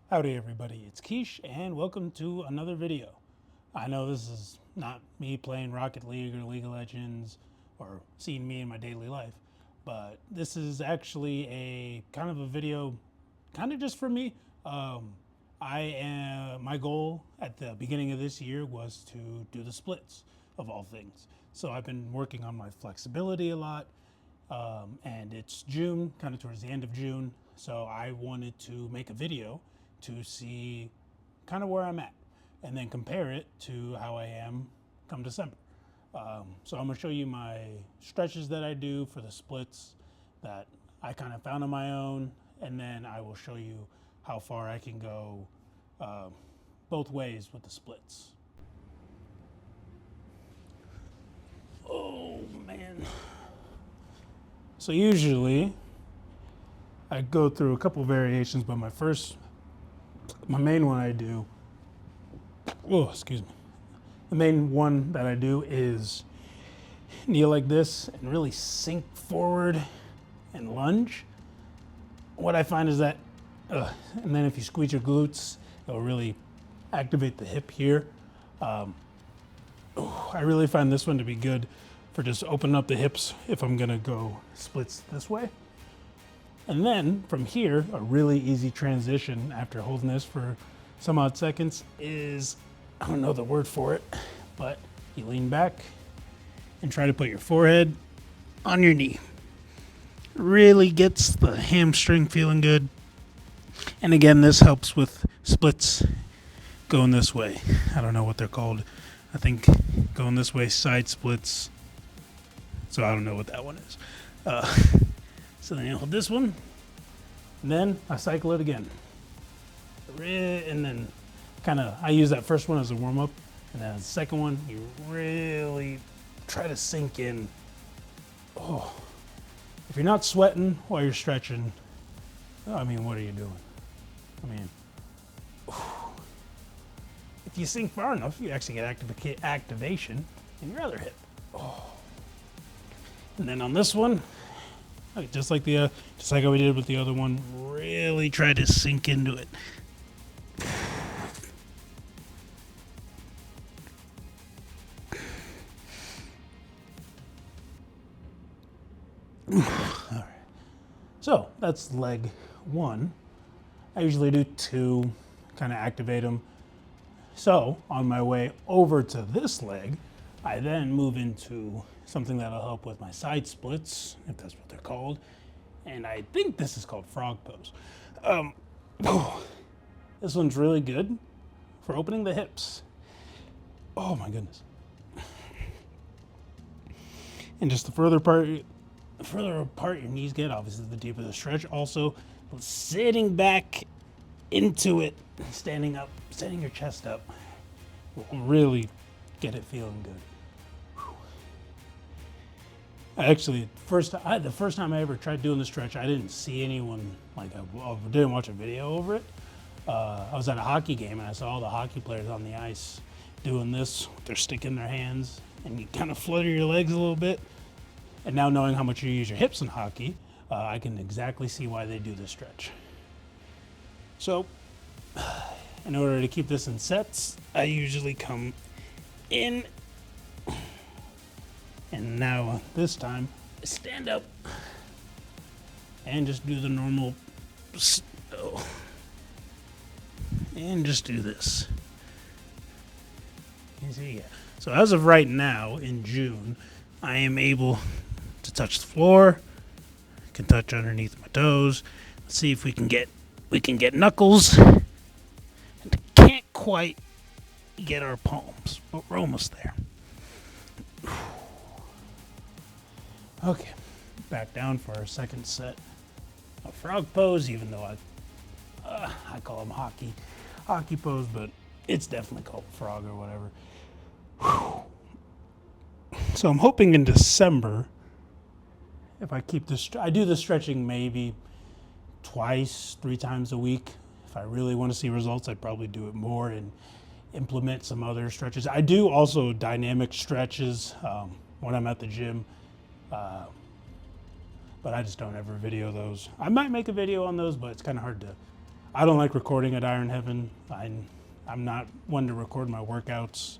Howdy everybody, it's Quiche and welcome to another video. I know this is not me playing Rocket League or League of Legends or seeing me in my daily life, but this is actually a kind of a video kind of just for me. My goal at the beginning of this year was to do the splits of all things. So I've been working on my flexibility a lot, and it's June, kind of towards the end of June. So I wanted to make a video to see kind of where I'm at and then compare it to how I am come December. So I'm going to show you my stretches that I do for the splits that I kind of found on my own, and then I will show you how far I can go both ways with the splits. Oh man. So usually I go through a couple variations, but my main one I do, oh, excuse me. The main one that I do is kneel like this and really sink forward and lunge. What I find is that, and then if you squeeze your glutes, it'll really activate the hip here. I really find this one to be good for just opening up the hips if I'm gonna go splits this way. And then from here, a really easy transition after holding this for some odd seconds is, I don't know the word for it, but you lean back and try to put your forehead on your knee. Really gets the hamstring feeling good. And again, this helps with splits going this way. I don't know what they're called. I think going this way, side splits. So I don't know what that one is. So then you hold this one, and then I cycle it again. And then I use that first one as a warm up, and then the second one, you really try to sink in. Oh, if you're not sweating while you're stretching, I mean, what are you doing? I mean, if you sink far enough, you actually get activation in your other hip. Oh. And then on this one, just like how we did with the other one, really try to sink into it. All right. So that's leg one. I usually do two, kind of activate them. So on my way over to this leg, I then move into something that'll help with my side splits, if that's what they're called. And I think this is called frog pose. This one's really good for opening the hips. Oh my goodness. And just the further apart your knees get, obviously the deeper the stretch. Also, sitting back into it, standing your chest up, will really get it feeling good. Actually, the first time I ever tried doing the stretch, I didn't see anyone, I didn't watch a video over it. I was at a hockey game and I saw all the hockey players on the ice doing this with their stick in their hands, and you kind of flutter your legs a little bit. And now knowing how much you use your hips in hockey, I can exactly see why they do this stretch. So, in order to keep this in sets, I usually come in, and now this time, stand up and just do the normal, and just do this. You see, yeah. So as of right now, in June, I am able to touch the floor, can touch underneath my toes. Let's see if we can get knuckles. And can't quite get our palms, but we're almost there. Okay, back down for our second set of frog pose, even though I call them hockey pose, but it's definitely called frog or whatever. So I'm hoping in December, if I keep this, I do the stretching maybe twice, 3 times a week. If I really want to see results, I'd probably do it more and implement some other stretches. I do also dynamic stretches when I'm at the gym, but I just don't ever video those. I might make a video on those, but it's kind of hard to, I don't like recording at Iron Heaven. I'm not one to record my workouts,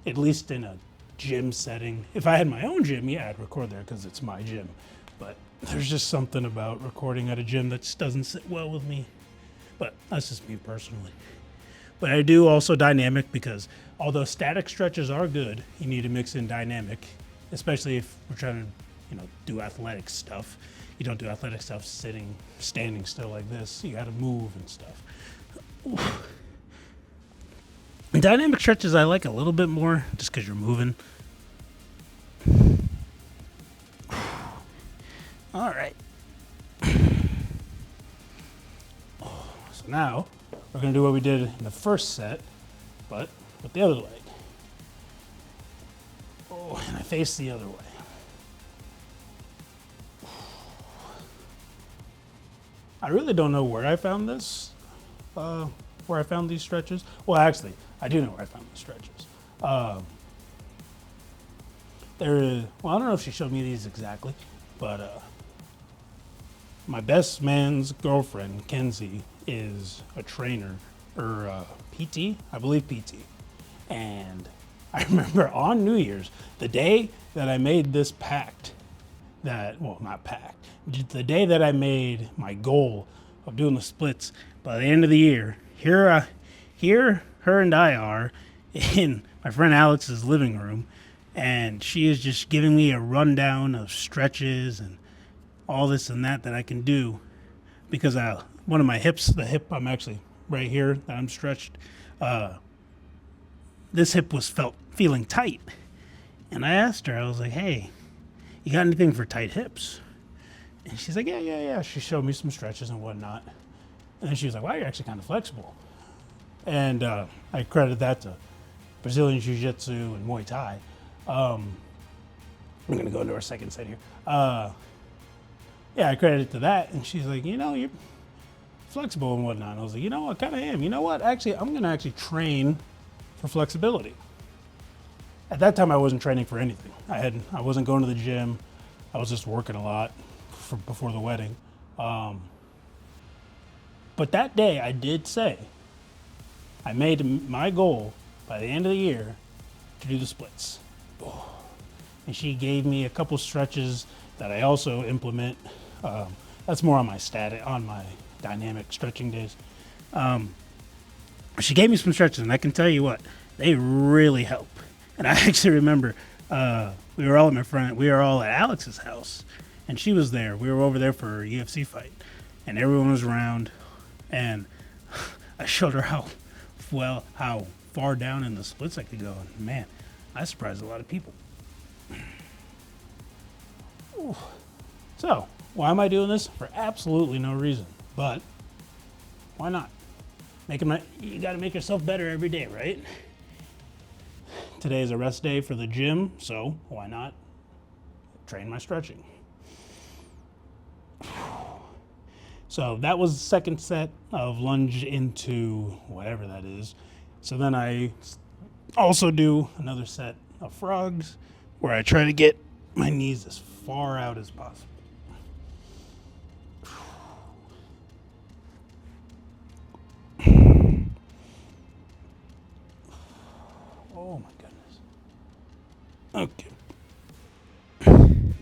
at least in a gym setting. If I had my own gym, yeah, I'd record there because it's my gym. But there's just something about recording at a gym that just doesn't sit well with me. But that's just me personally. But I do also dynamic because although static stretches are good, you need to mix in dynamic, especially if we're trying to, do athletic stuff. You don't do athletic stuff standing still like this. You got to move and stuff. Oof. And dynamic stretches I like a little bit more just because you're moving. All right. So now we're going to do what we did in the first set, but with the other leg. Oh, and I face the other way. I really don't know where I found this, where I found these stretches. Well, actually, I do know where I found the stretches. I don't know if she showed me these exactly, but my best man's girlfriend, Kenzie, is a trainer, or PT, I believe PT. And I remember on New Year's, the day that I made this pact, not pact, the day that I made my goal of doing the splits by the end of the year, here her and I are in my friend Alex's living room, and she is just giving me a rundown of stretches and all this and that I can do because one of my hips, the hip I'm actually right here that I'm stretched, this hip was feeling tight. And I asked her, I was like, hey, you got anything for tight hips? And she's like, yeah. She showed me some stretches and whatnot. And then she was like, wow, you're actually kind of flexible. And I credit that to Brazilian Jiu-Jitsu and Muay Thai. I'm going to go into our second set here. I credit it to that. And she's like, you're flexible and whatnot. And I was like, I kind of am. You know what? Actually, I'm going to actually train for flexibility. At that time, I wasn't training for anything. I wasn't going to the gym. I was just working a lot before the wedding. But that day, I did say, I made my goal by the end of the year to do the splits. Oh. And she gave me a couple stretches that I also implement. That's more on my dynamic stretching days. She gave me some stretches, and I can tell you what, they really help. And I actually remember we were all at Alex's house, and she was there. We were over there for a UFC fight, and everyone was around, and I showed her how far down in the splits I could go. And man, I surprised a lot of people. Ooh. So, why am I doing this? For absolutely no reason, but why not? You got to make yourself better every day, right? Today is a rest day for the gym, so why not train my stretching? So that was the second set of lunge into whatever that is. So then I also do another set of frogs where I try to get my knees as far out as possible. Oh my goodness. Okay.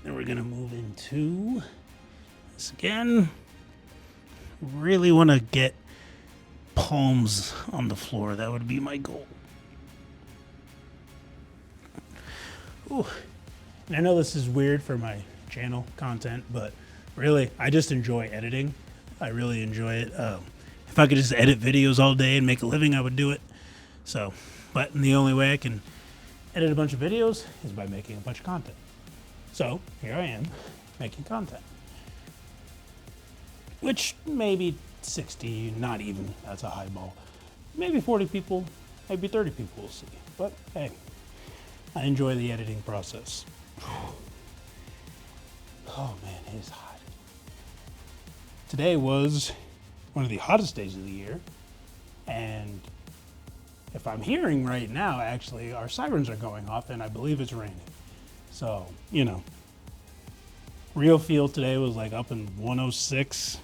Then we're going to move into this again. Really want to get palms on the floor. That would be my goal. Ooh. And I know this is weird for my channel content, but really, I just enjoy editing. I really enjoy it. If I could just edit videos all day and make a living, I would do it. So, but the only way I can edit a bunch of videos is by making a bunch of content. So, here I am, making content. Which maybe 60, not even, that's a high ball. Maybe 40 people, maybe 30 people will see. But hey, I enjoy the editing process. Oh man, it is hot. Today was one of the hottest days of the year. And if I'm hearing right now, actually, our sirens are going off and I believe it's raining. So, real feel today was like up in 106.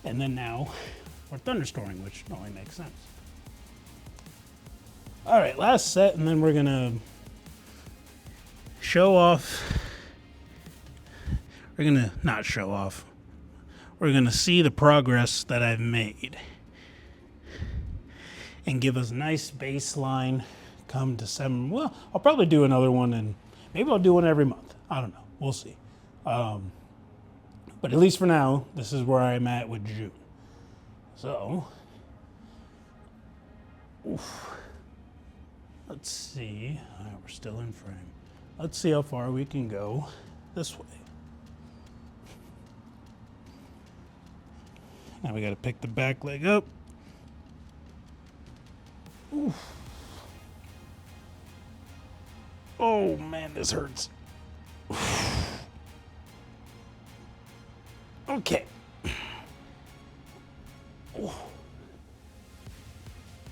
And then now or thunderstorming, which only makes sense. All right, last set, and then we're gonna show off. We're gonna not show off. We're gonna see the progress that I've made and give us a nice baseline come December. Well, I'll probably do another one, and maybe I'll do one every month. I don't know. We'll see. But at least for now, this is where I'm at with June. So, let's see. All right, we're still in frame. Let's see how far we can go this way. Now we got to pick the back leg up. Oof. Oh man, this hurts. Okay.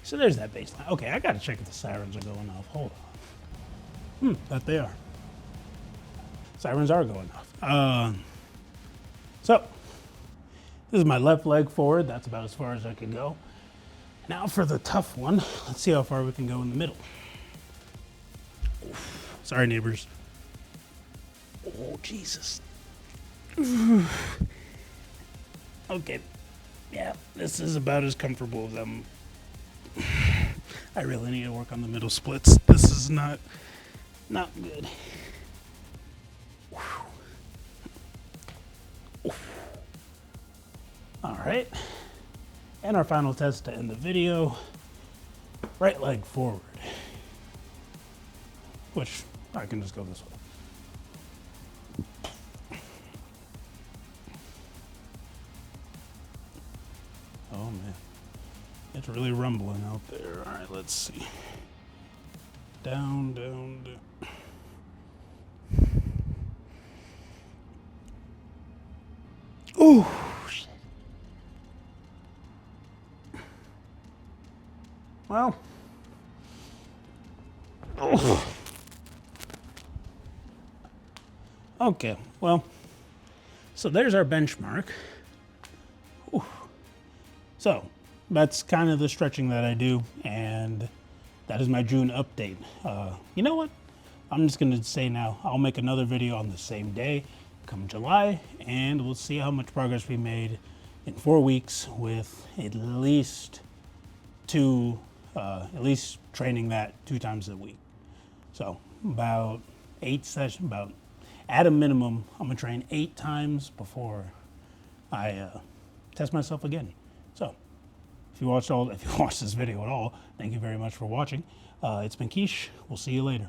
So there's that baseline. Okay, I gotta check if the sirens are going off. Hold on. That they are. Sirens are going off. So this is my left leg forward. That's about as far as I can go. Now for the tough one. Let's see how far we can go in the middle. Oof. Sorry, neighbors. Oh, Jesus. Okay. Yeah, this is about as comfortable as I'm. I really need to work on the middle splits. This is not good. All right. And our final test to end the video. Right leg forward. Which I can just go this way. Oh man, it's really rumbling out there. All right, let's see. Down, down, down. Ooh, shit. Well. Oh. Okay, well, so there's our benchmark. Ooh. So that's kind of the stretching that I do, and that is my June update. You know what? I'm just gonna say now, I'll make another video on the same day, come July, and we'll see how much progress we made in 4 weeks with at least training that 2 times a week. So about 8 sessions, at a minimum, I'm gonna train 8 times before I test myself again. So if you watched this video at all, thank you very much for watching. It's been Keish. We'll see you later.